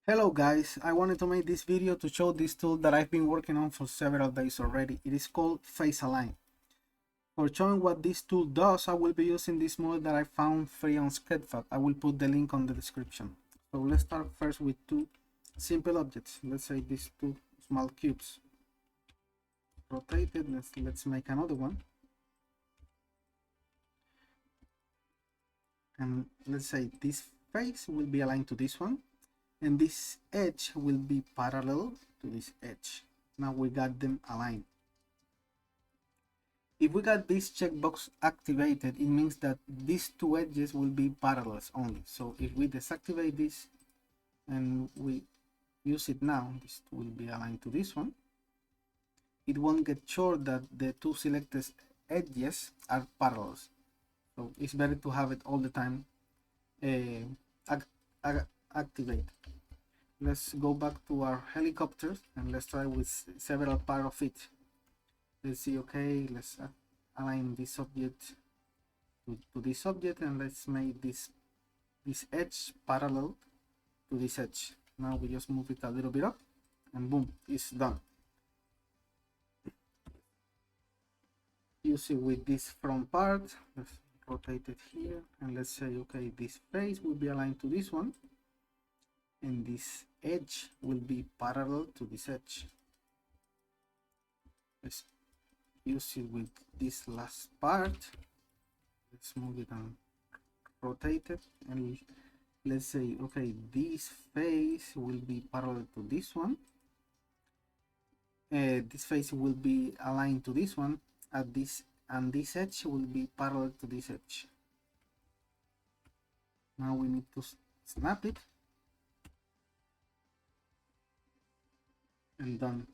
Hello guys, I wanted to make this video to show this tool that I've been working on for several days already. It is called Face Align. For showing what this tool does, I will be using this model that I found free on Sketchfab. I will put the link on the description. So let's start first with two simple objects. Let's say these two small cubes. Rotated, let's make another one. And let's say this face will be aligned to this one. And this edge will be parallel to this edge. Now we got them aligned. If we got this checkbox activated, it means that these two edges will be parallels only. So if we deactivate this and we use it now, this will be aligned to this one. It won't get sure that the two selected edges are parallels. So it's better to have it all the time activated. Let's go back to our helicopter and let's try with several parts of it. Let's see, okay, let's align this object to this object, and let's make this edge parallel to this edge. Now we just move it a little bit up and boom, it's done. You see, with this front part, let's rotate it here and let's say, okay, this face will be aligned to this one and this edge will be parallel to this edge. Let's use it with this last part. Let's move it and rotate it, and let's say, okay, this face will be parallel to this one. This face will be aligned to this one at this, and this edge will be parallel to this edge. Now we need to snap it and done.